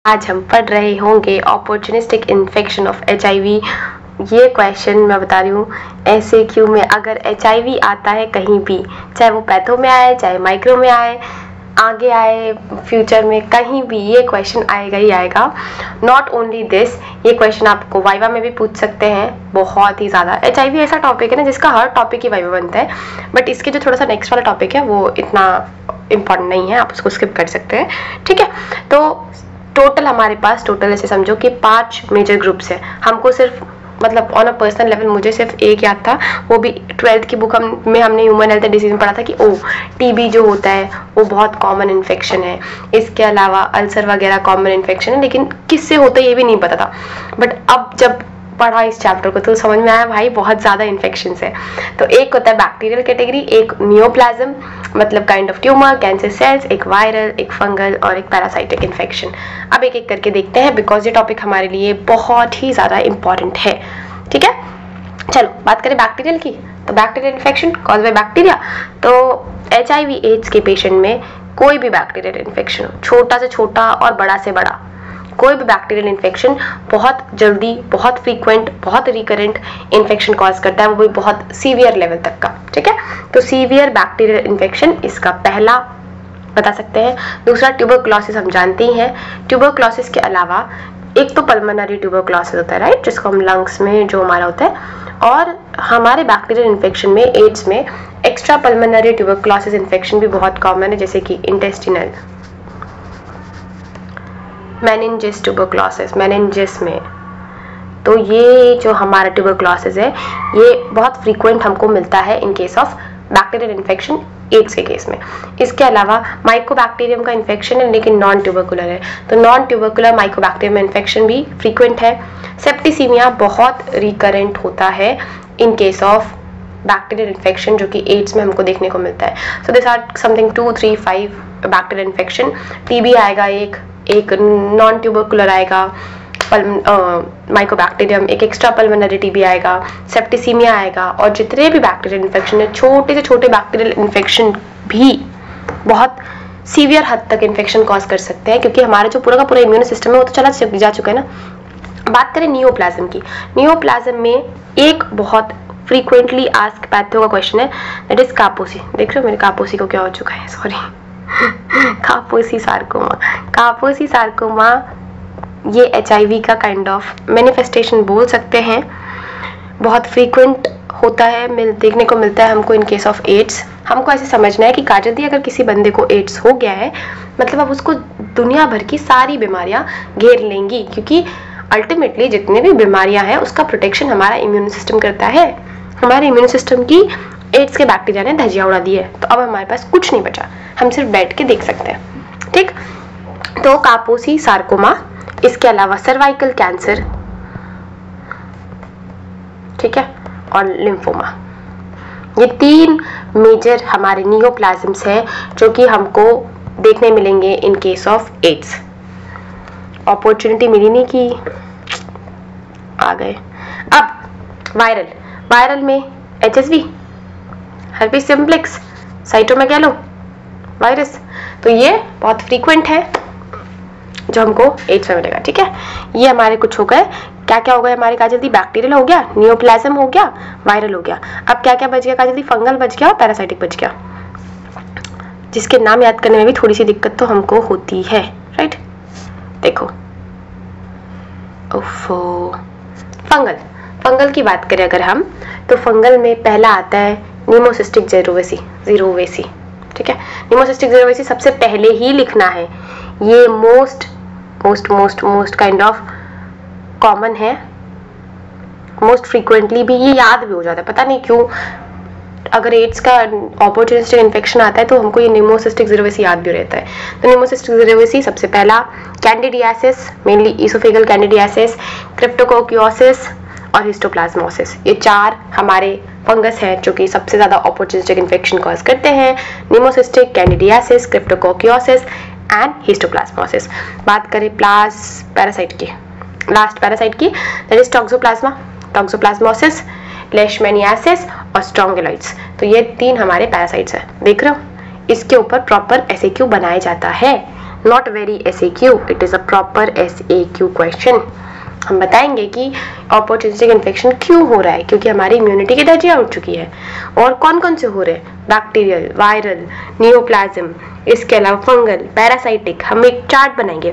आज हम पढ़ रहे होंगे अपॉर्चुनिस्टिक इन्फेक्शन ऑफ HIV। ये क्वेश्चन मैं बता रही हूँ ऐसे क्यों में, अगर HIV आता है कहीं भी, चाहे वो पैथो में आए, चाहे माइक्रो में आए, आगे आए फ्यूचर में, कहीं भी ये क्वेश्चन आएगा ही आएगा। नॉट ओनली दिस, ये क्वेश्चन आपको वाइवा में भी पूछ सकते हैं बहुत ही ज़्यादा। HIV ऐसा टॉपिक है ना जिसका हर टॉपिक ही वाइवा बनता है, बट इसके जो थोड़ा सा नेक्स्ट वाला टॉपिक है वो इतना इम्पॉर्टेंट नहीं है, आप उसको स्किप कर सकते हैं, ठीक है। तो टोटल हमारे पास, टोटल ऐसे समझो कि 5 मेजर ग्रुप्स है। हमको सिर्फ मतलब ऑन अ पर्सनल लेवल मुझे सिर्फ एक याद था, वो भी 12th की बुक में हमने ह्यूमन हेल्थ एंड डिसीज में पढ़ा था कि TB जो होता है वो बहुत कॉमन इन्फेक्शन है। इसके अलावा अल्सर वगैरह कॉमन इन्फेक्शन है, लेकिन किससे होता है ये भी नहीं पता था। बट अब जब पढ़ा इस चैप्टर को तो समझ में आया भाई बहुत ज़्यादा इन्फेक्शंस है। तो एक होता है बैक्टीरियल कैटेगरी, एक नियोप्लाज्म मतलब kind of tumour, cancer cells, एक वायरल, एक फंगल और एक पैरासाइटिक इन्फेक्शन। अब एक एक करके देखते हैं बिकॉज ये टॉपिक हमारे लिए बहुत ही ज़्यादा इंपॉर्टेंट है, ठीक है। चलो बात करें बैक्टीरियल की, तो bacterial infection cause by bacteria. तो HIV एड्स के पेशेंट में कोई भी बैक्टीरियल इन्फेक्शन हो, छोटा से छोटा और बड़ा से बड़ा, कोई भी बैक्टीरियल इन्फेक्शन बहुत जल्दी, बहुत फ्रीक्वेंट, बहुत रिकरेंट इन्फेक्शन कॉज करता है, वो भी बहुत सीवियर लेवल तक का, ठीक है। तो सीवियर बैक्टीरियल इन्फेक्शन इसका पहला बता सकते हैं। दूसरा ट्यूबरक्लोसिस, हम जानते ही हैं। ट्यूबरक्लोसिस के अलावा एक तो पल्मोनरी ट्यूबरक्लोसिस होता है, राइट, जिसको हम लंग्स में जो हमारा होता है, और हमारे बैक्टीरियल इन्फेक्शन में, एड्स में एक्स्ट्रा पल्मोनरी ट्यूबरक्लोसिस इन्फेक्शन भी बहुत कॉमन है, जैसे कि इंटेस्टिनल, मेनिंजिस ट्यूबरक्लोसिस, मेनिंजिस में। तो ये जो हमारा ट्यूबरक्लोसिस है ये बहुत फ्रीक्वेंट हमको मिलता है in case of bacterial infection AIDS के केस में। इसके अलावा माइकोबैक्टीरियम का इन्फेक्शन है लेकिन नॉन ट्यूबरकुलर है, तो नॉन ट्यूबरकुलर माइकोबैक्टीरियम इन्फेक्शन भी फ्रीक्वेंट है। सेप्टिसीमिया बहुत रिकरेंट होता है in case of bacterial infection जो कि एड्स में हमको देखने को मिलता है। So this are something 2, 3, 5 bacterial infection. TB आएगा, एक नॉन ट्यूबरकुलर आएगा, माइकोबैक्टीरियम, एक एक्स्ट्रा पल्मोनरी TB आएगा, सेप्टिसीमिया आएगा, और जितने भी बैक्टीरियल इन्फेक्शन है, छोटे से छोटे बैक्टीरियल इन्फेक्शन भी बहुत सीवियर हद तक इन्फेक्शन कॉज कर सकते हैं, क्योंकि हमारा जो पूरा का पूरा इम्यून सिस्टम है वो तो चला जा चुका है ना। बात करें नियोप्लाज्म की, नियोप्लाज्म में एक बहुत फ्रीक्वेंटली आस्क पैथो का क्वेश्चन है, दैट इज कापोसी। देख रहे हो मेरे कापोसी को क्या हो चुका है, सॉरी कापोसी सार्कोमा। कापोसी सार्कोमा ये HIV का काइंड ऑफ मैनिफेस्टेशन बोल सकते हैं, बहुत फ्रीक्वेंट होता है, देखने को मिलता है हमको इन केस ऑफ एड्स। हमको ऐसे समझना है कि काजल दी अगर किसी बंदे को एड्स हो गया है मतलब अब उसको दुनिया भर की सारी बीमारियां घेर लेंगी, क्योंकि अल्टीमेटली जितने भी बीमारियां हैं उसका प्रोटेक्शन हमारा इम्यून सिस्टम करता है। हमारे इम्यून सिस्टम की एड्स के बैक्टीरिया ने धजिया उड़ा दी है, तो अब हमारे पास कुछ नहीं बचा, हम सिर्फ बैठ के देख सकते हैं, ठीक। तो कापोसी सार्कोमा, इसके अलावा सर्वाइकल कैंसर, ठीक है, और लिम्फोमा, ये 3 मेजर हमारे नियोप्लाज्म्स हैं जो कि हमको देखने मिलेंगे in case of AIDS. Opportunity मिली नहीं कि आ गए। अब वायरल, वायरल में HSV, herpes simplex, cytomegalovirus, तो ये बहुत फ्रीक्वेंट है जो हमको एड्स में मिलेगा, ठीक है। ये हमारे कुछ हो गए, क्या क्या हो गया हमारे काजल दी, बैक्टीरियल हो गया, नियोप्लाज्म हो गया, वायरल हो गया। अब क्या क्या बच गया काजल दी, फंगल बच गया और पैरासाइटिक बच गया, जिसके नाम याद करने में भी थोड़ी सी दिक्कत तो हमको होती है, राइट। देखो फंगल, फंगल की बात करें अगर हम, तो फंगल में पहला आता है नीमोसिस्टिक ज़ेरोवेसी, ठीक है। नीमोसिस्टिक ज़ेरोवेसी सबसे पहले ही लिखना है, ये मोस्ट काइंड ऑफ कॉमन है, मोस्ट फ्रीक्वेंटली भी ये याद भी हो जाता है, पता नहीं क्यों। अगर एड्स का अपॉर्चुनिस्टिक इन्फेक्शन आता है तो हमको ये नीमोसिस्टिक ज़ेरोवेसी याद भी रहता है। तो नीमोसिस्टिक ज़ेरोवेसी सबसे पहला, कैंडिडियासिस, मेनली इसोफेगल कैंडिडियासिस, क्रिप्टोकोकियोसिस और हिस्टोप्लाज्मोसिस, ये 4 हमारे फंगस हैं जो कि सबसे ज़्यादा अपॉर्चुनिस्टिक इन्फेक्शन कॉज करते हैं। नीमोसिस्टिक, कैंडिडियासिस, क्रिप्टोकोकियोसिस एंड हिस्टोप्लाज्मोसिस। बात करें पैरासाइट की, लास्ट पैरासाइट की, दैट इज टॉक्सोप्लाज्मोसिस, लेशमैनियासिस और स्ट्रोंगेलॉइड्स। तो ये 3 हमारे पैरासाइट्स हैं, देख रहे हो। इसके ऊपर प्रॉपर SAQ बनाया जाता है, not very SAQ, it is a proper SAQ question. हम बताएंगे कि ऑपर्चुनिस्टिक इन्फेक्शन क्यों हो रहा है, क्योंकि हमारी इम्यूनिटी की धज्जियां उड़ चुकी है। और कौन कौन से हो रहे हैं, बैक्टीरियल, वायरल, नियोप्लाज्म, इसके अलावा फंगल, पैरासाइटिक। हम एक चार्ट बनाएंगे,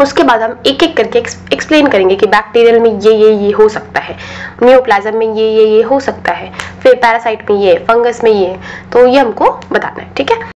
उसके बाद हम एक एक करके एक्सप्लेन करेंगे कि बैक्टीरियल में ये हो सकता है, नियोप्लाज्म में ये हो सकता है, फिर पैरासाइट में ये, फंगस में ये, तो ये हमको बताना है, ठीक है।